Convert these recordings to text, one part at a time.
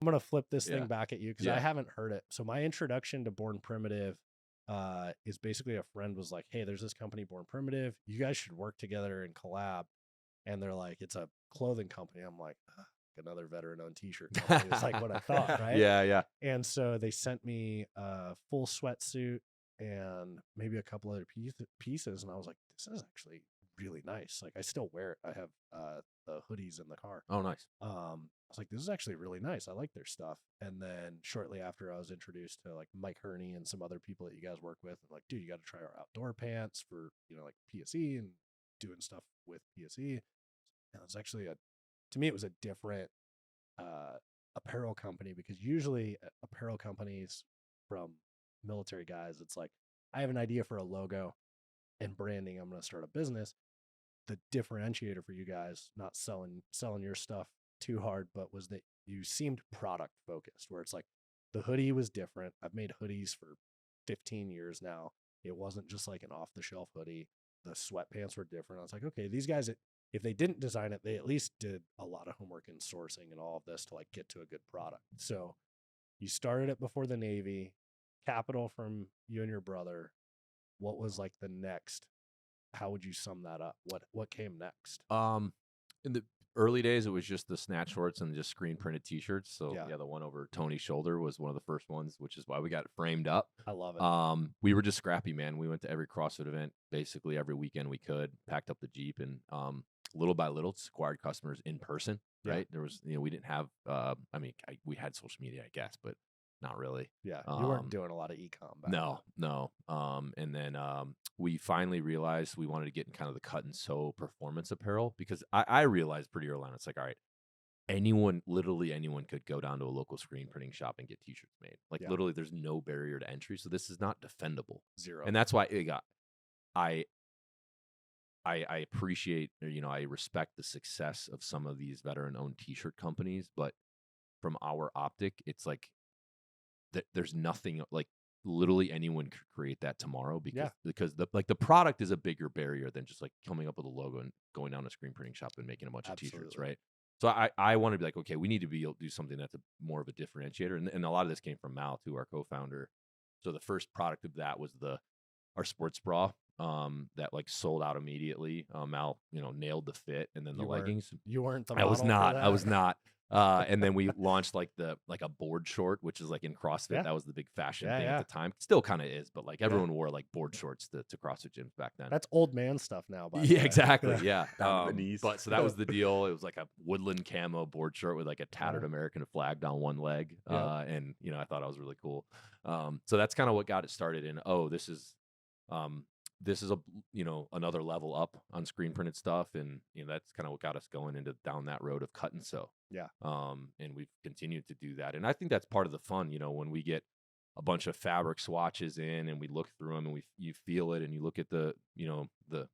I'm gonna flip this Yeah. thing back at you because I Yeah. haven't heard it. So my introduction to Born Primitive is basically a friend was like, "Hey, there's this company, Born Primitive. You guys should work together and collab." And they're like, "It's a clothing company." I'm like, "Ugh, another veteran-owned t-shirt company." It's like what I thought, right? Yeah. Yeah. And so they sent me a full sweatsuit and maybe a couple other pieces, and I was like, "This is actually really nice." Like I still wear it. I have the hoodies in the car. Oh, nice. I was like, "This is actually really nice. I like their stuff." And then shortly after, I was introduced to like Mike Herney and some other people that you guys work with. And like, dude, you got to try our outdoor pants for like PSE and doing stuff with PSE. And it's actually to me, it was a different apparel company because usually apparel companies from military guys, it's like, I have an idea for a logo and branding. I'm going to start a business. The differentiator for you guys, not selling your stuff too hard, but was that you seemed product focused, where it's like the hoodie was different. I've made hoodies for 15 years now. It wasn't just like an off the shelf hoodie. The sweatpants were different. I was like, okay, these guys, if they didn't design it, they at least did a lot of homework in sourcing and all of this to like get to a good product. So you started it before the Navy, capital from you and your brother. What was like the next? How would you sum that up? What came next? In the early days, it was just the snatch shorts and just screen printed T-shirts. So Yeah. yeah, the one over Tony's shoulder was one of the first ones, which is why we got it framed up. I love it. We were just scrappy, man. We went to every CrossFit event basically every weekend we could, packed up the Jeep, and little by little acquired customers in person. Yeah. Right? There was, we didn't have. We had social media, I guess, but not really. Yeah, you weren't doing a lot of e-com back No, then. no. And then we finally realized we wanted to get in kind of the cut and sew performance apparel because I realized pretty early on, it's like, all right, literally anyone could go down to a local screen printing shop and get T-shirts made. Like Yeah. literally, there's no barrier to entry, so this is not defendable. Zero. And that's why I appreciate, or, I respect the success of some of these veteran-owned T-shirt companies, but from our optic, it's like there's nothing like literally anyone could create that tomorrow because the product is a bigger barrier than just like coming up with a logo and going down a screen printing shop and making a bunch of T-shirts, Absolutely. right? So I want to be like, okay, we need to be able to do something that's more of a differentiator, and a lot of this came from Mal too, our co-founder. So the first product of that was our sports bra, that like sold out immediately. Mal, nailed the fit, and then the leggings. You weren't the I was model for not. I was that? not. And then we launched like a board short, which is like in CrossFit. Yeah. That was the big fashion Yeah, thing yeah. at the time. Still kind of is, but like Yeah. everyone wore like board shorts to CrossFit gyms back then. That's old man stuff now, by the Yeah, way. exactly. Yeah. Down to the knees. But so that was the deal. It was like a woodland camo board short with like a tattered American flag down one leg. Yep. And I thought I was really cool. So that's kind of what got it started. And this is a another level up on screen printed stuff, and that's kind of what got us going down that road of cut and sew. Yeah. And we've continued to do that, and I think that's part of the fun. When we get a bunch of fabric swatches in and we look through them and you feel it, and you look at the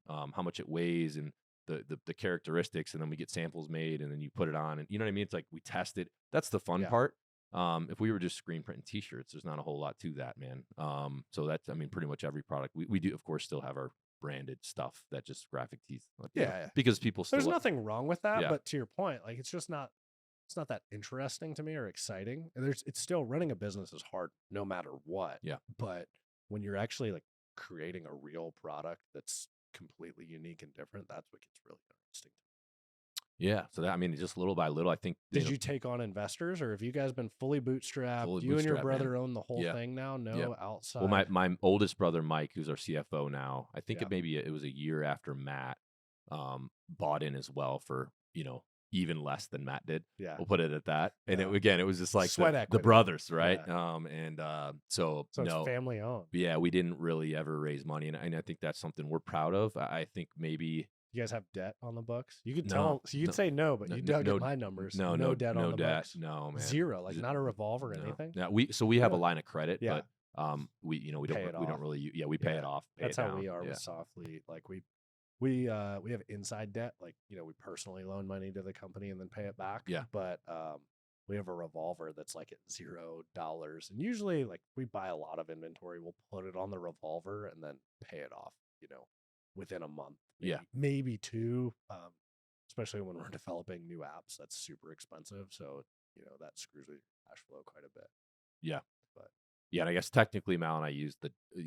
how much it weighs and the characteristics, and then we get samples made and then you put it on, and you know what I mean. It's like we test it. That's the fun part. If we were just screen printing T-shirts, there's not a whole lot to that, man. So that's, pretty much every product we do, of course, still have our branded stuff that just graphic tees. Yeah. Because people still. There's nothing wrong with that, Yeah. but to your point, like it's not that interesting to me or exciting. It's still running a business is hard no matter what. Yeah. But when you're actually like creating a real product that's completely unique and different, that's what gets really interesting. Yeah. So that, just little by little, I think. Did you take on investors, or have you guys been fully bootstrapped? You and your brother own the whole thing now? No outside? Well, my oldest brother, Mike, who's our CFO now, I think Yeah. it was a year after Matt bought in as well for, even less than Matt did. Yeah. We'll put it at that. And it was just like Sweat the equity. brothers, right? Yeah. So it's no, family owned. yeah, we didn't really ever raise money. And I think that's something we're proud of. I think maybe. You guys have debt on the books? You could No, you'd say no, but you dug at my numbers. No debt on the books. No, man. Zero, like not a revolver or anything. Yeah, we have a line of credit, Yeah. but we don't really we pay it off. That's how we are with Soflete. Like we have inside debt. Like we personally loan money to the company and then pay it back. Yeah. But we have a revolver that's like at $0, and usually like we buy a lot of inventory, we'll put it on the revolver and then pay it off. Within a month. Maybe two. Especially when we're developing new apps, that's super expensive. So that screws with your cash flow quite a bit. Yeah. But Yeah, and I guess technically, Mal and I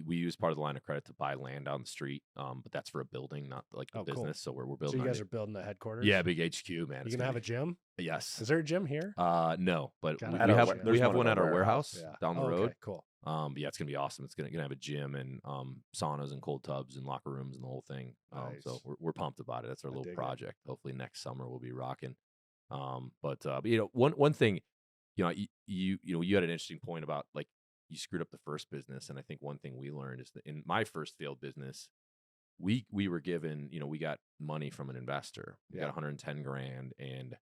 we use part of the line of credit to buy land down the street, but that's for a building, not like the oh, cool. business. So we're So building you our guys are building the headquarters? yeah, big HQ, man. You It's gonna gonna have be a gym? yes. Is there a gym here? No, but Gotta At we our have wa- gym. there's we have one one at at our our warehouse Yeah. down the Oh, road. okay, cool. But yeah, it's gonna be awesome. It's gonna have a gym and saunas and cold tubs and locker rooms and the whole thing. So Nice. we're pumped about it. That's our I little dig it. project. Hopefully next summer we'll be rocking. But one thing, you had an interesting point about like you screwed up the first business, and I think one thing we learned is that in my first failed business, we were given, we got money from an investor. We got 110 grand, and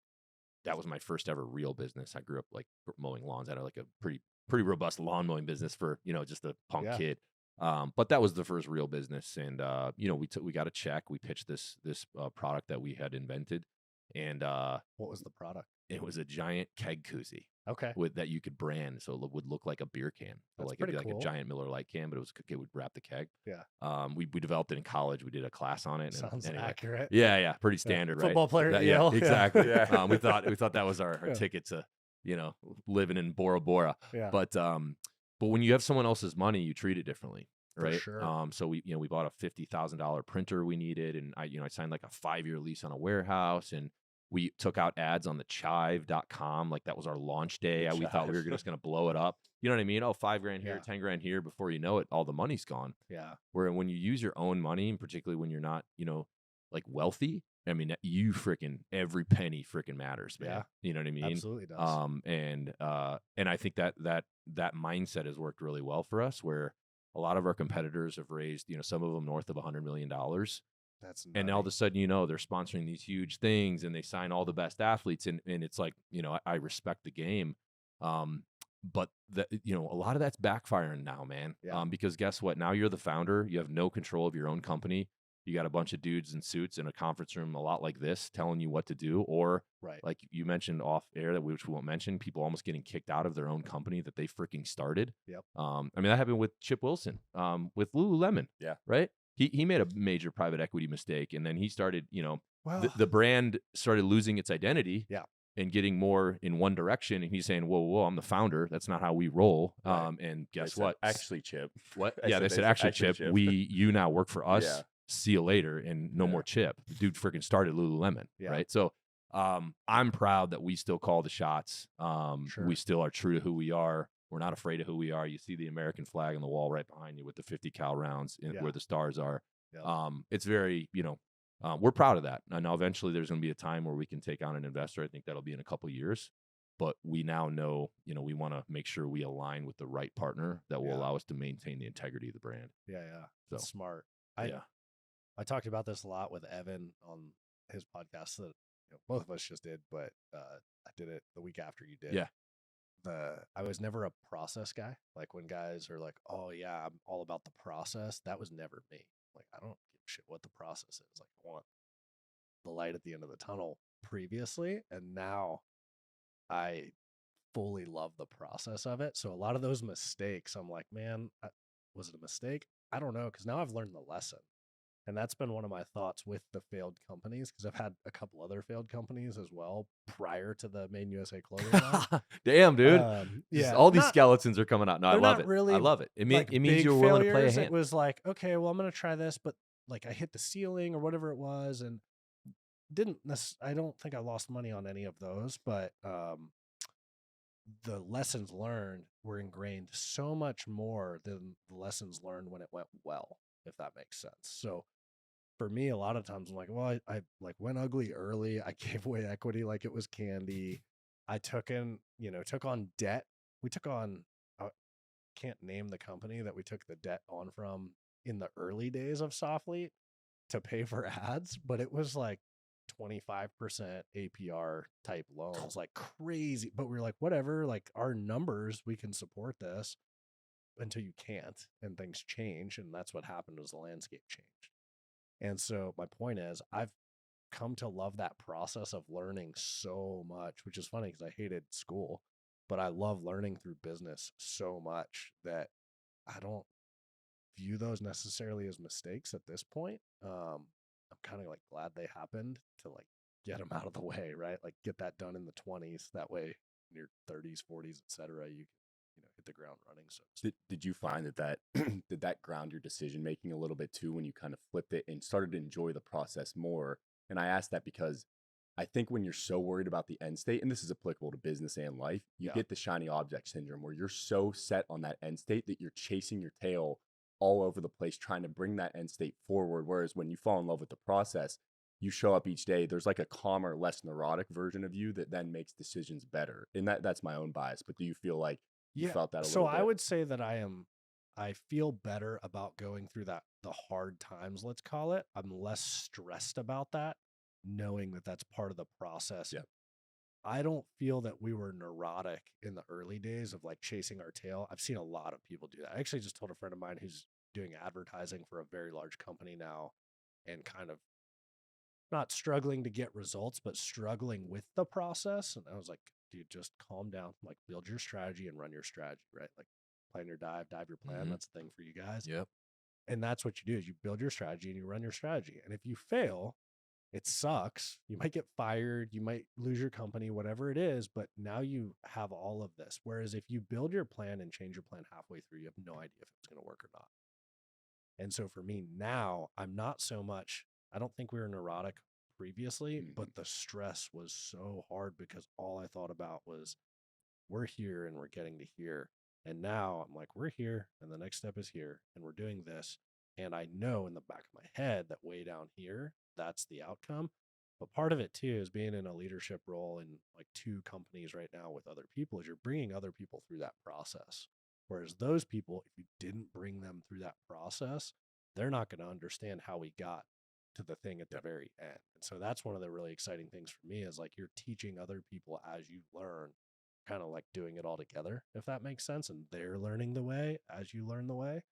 that was my first ever real business. I grew up like mowing lawns. I had like a pretty robust lawn mowing business for just a punk Yeah. kid. But that was the first real business, and we got a check. We pitched this product that we had invented, and What was the product? it was a giant keg koozie Okay. that you could brand, so it would look like a beer can. So That's like it'd be pretty like a cool. giant Miller Lite can, but it would wrap the keg. Yeah. We developed it in college. We did a class on it. And Sounds anyway, accurate. yeah, pretty standard, right? Football player at Yeah, Yale. exactly. Yeah. We thought that was our Yeah. ticket to living in Bora Bora. Yeah. But when you have someone else's money, you treat it differently, For right? sure. So we bought a $50,000 printer we needed, and I signed like a 5-year lease on a warehouse, and we took out ads on the chive.com. Like that was our launch day. We thought we were just going to blow it up. You know what I mean? Oh, $5,000 here, Yeah. 10 grand here. Before you know it, all the money's gone. Yeah. Where when you use your own money, and particularly when you're not, like wealthy, I mean, you freaking every penny freaking matters, man. Yeah. You know what I mean? Absolutely does. And I think that mindset has worked really well for us. Where a lot of our competitors have raised, some of them north of $100 million. That's And all of nutty. a sudden, they're sponsoring these huge things, and they sign all the best athletes, and it's like, I respect the game, but a lot of that's backfiring now, man. Yeah. Because guess what? Now you're the founder. You have no control of your own company. You got a bunch of dudes in suits in a conference room, a lot like this, telling you what to do, or Right. like you mentioned off air, which we won't mention, people almost getting kicked out of their own company that they freaking started. Yep. I mean, that happened with Chip Wilson, with Lululemon. Yeah. Right. He made a major private equity mistake, and then he started, Well, the brand started losing its identity. Yeah. And getting more in one direction, and he's saying, "Whoa, I'm the founder. That's not how we roll." Right. And They guess said, what? Actually, Chip. What? I Yeah, said they they said, said, "Actually, "Actually, Chip, Chip." you now work for us. Yeah. See you later." And no Yeah. more Chip. The dude freaking started Lululemon, Yeah. right? So, I'm proud that we still call the shots. Sure. We still are true to who we are. We're not afraid of who we are. You see the American flag on the wall right behind you with the 50 cal rounds Yeah. where the stars are. Yeah. It's very, we're proud of that. And now eventually there's going to be a time where we can take on an investor. I think that'll be in a couple years. But we now know, we want to make sure we align with the right partner that will Yeah. allow us to maintain the integrity of the brand. Yeah. So, That's smart. yeah. I talked about this a lot with Evan on his podcast that both of us just did, but I did it the week after you did. Yeah. I was never a process guy. Like when guys are like, "Oh yeah, I'm all about the process." That was never me. Like I don't give a shit what the process is. Like I want the light at the end of the tunnel previously, and now I fully love the process of it. So a lot of those mistakes, I'm like, man, was it a mistake? I don't know, because now I've learned the lesson. And that's been one of my thoughts with the failed companies, because I've had a couple other failed companies as well prior to the Made in USA clothing line. Damn, dude. Yeah, All these not- skeletons are coming out. No, I they're love not it. really, I love it. It like, means big you're willing to play a failures. hand. It was like, okay, well, I'm gonna try this, but like I hit the ceiling or whatever it was, and I don't think I lost money on any of those, but the lessons learned were ingrained so much more than the lessons learned when it went well, if that makes sense. So for me, a lot of times I'm like, well, I like went ugly early. I gave away equity like it was candy. I took on debt. We took on, I can't name the company that we took the debt on from in the early days of Soflete to pay for ads, but it was like 25% APR type loans, like crazy. But we were like, whatever, like our numbers, we can support this until you can't, and things change. And that's what happened as the landscape changed. And so my point is, I've come to love that process of learning so much, which is funny because I hated school, but I love learning through business so much that I don't view those necessarily as mistakes at this point. I'm kind of like glad they happened to like get them out of the way, right? Like get that done in the 20s. That way in your 30s, 40s, etc., you can, hit the ground running. So Did you find that did that ground your decision making a little bit too when you kind of flipped it and started to enjoy the process more? And I ask that because I think when you're so worried about the end state, and this is applicable to business and life, you yeah, get the shiny object syndrome where you're so set on that end state that you're chasing your tail all over the place trying to bring that end state forward. Whereas when you fall in love with the process, you show up each day, there's like a calmer, less neurotic version of you that then makes decisions better. And that's my own bias. But do you feel like you yeah. felt that a So little I bit? would say that I feel better about going through the hard times, let's call it. I'm less stressed about that, knowing that that's part of the process. Yeah. I don't feel that we were neurotic in the early days of like chasing our tail. I've seen a lot of people do that. I actually just told a friend of mine who's doing advertising for a very large company now and kind of not struggling to get results, but struggling with the process. And I was like, dude, just calm down, like build your strategy and run your strategy, right? Like plan your dive your plan. Mhm. That's the thing for you guys. Yep. And that's what you do is you build your strategy and you run your strategy. And if you fail, it sucks. You might get fired, you might lose your company, whatever it is, but now you have all of this. Whereas if you build your plan and change your plan halfway through, you have no idea if it's going to work or not. And so for me now, I'm not so much, I don't think we were neurotic previously, but the stress was so hard because all I thought about was we're here and we're getting to here. And now I'm like, we're here and the next step is here and we're doing this. And I know in the back of my head that way down here, that's the outcome. But part of it too is being in a leadership role in like 2 companies right now with other people is you're bringing other people through that process. Whereas those people, if you didn't bring them through that process, they're not going to understand how we got to the thing at the very end. And so that's one of the really exciting things for me is like you're teaching other people as you learn, kind of like doing it all together, if that makes sense. And they're learning the way as you learn the way.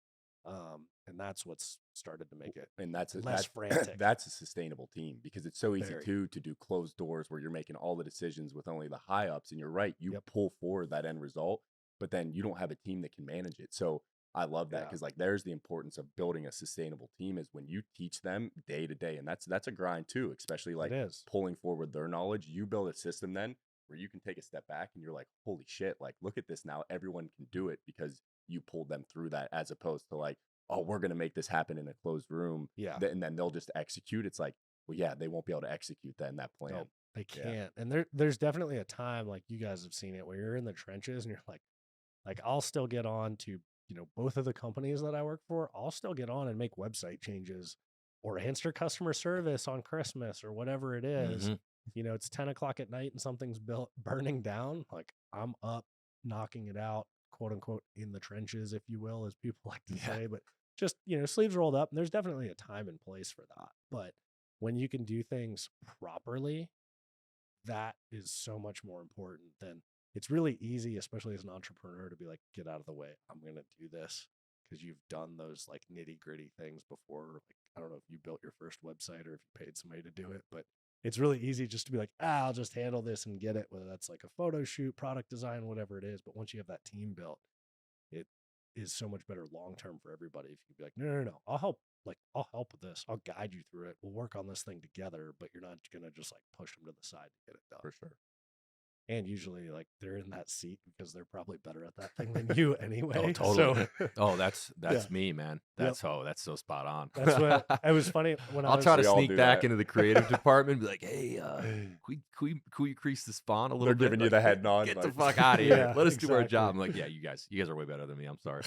And that's what's started to make it And that's less frantic. that's a sustainable team because it's so easy Very. to do closed doors where you're making all the decisions with only the high ups. And you're right, you Yep. pull forward that end result, but then you don't have a team that can manage it. So I love that Yeah. because like there's the importance of building a sustainable team is when you teach them day to day, and that's a grind too, especially like It is. pulling forward their knowledge. You build a system then where you can take a step back and you're like, holy shit, like look at this now. Everyone can do it because you pulled them through that, as opposed to like, oh, we're going to make this happen in a closed room. Yeah. And then they'll just execute. It's like, well, yeah, they won't be able to execute that plan. No, they Yeah. can't. And there's definitely a time, like you guys have seen it, where you're in the trenches and you're like I'll still get on to, both of the companies that I work for, I'll still get on and make website changes or answer customer service on Christmas or whatever it is. Mhm. It's 10 o'clock at night and something's burning down. Like I'm up knocking it out, quote unquote, in the trenches, if you will, as people like to Yeah. say, but just, sleeves rolled up. And there's definitely a time and place for that. But when you can do things properly, that is so much more important than it's really easy, especially as an entrepreneur, to be like, get out of the way. I'm going to do this because you've done those like nitty gritty things before. Like, I don't know if you built your first website or if you paid somebody to do it, but it's really easy just to be like, I'll just handle this and get it, whether that's like a photo shoot, product design, whatever it is. But once you have that team built, it is so much better long-term for everybody. If you be like, no, I'll help. Like, I'll help with this. I'll guide you through it. We'll work on this thing together, but you're not going to just like push them to the side to get it done. For sure. And usually like they're in that seat because they're probably better at that thing than you anyway. Oh, totally. So Oh, that's Yeah. me, man. That's so spot on. that's what it was funny when I'll try to We all sneak do back that. into the creative department and be like, hey, can we increase the spawn a little They're bit? giving you Like, the head nod. Get like, the fuck out of here. Yeah, Let us do our exactly. job. I'm like, yeah, you guys are way better than me. I'm sorry.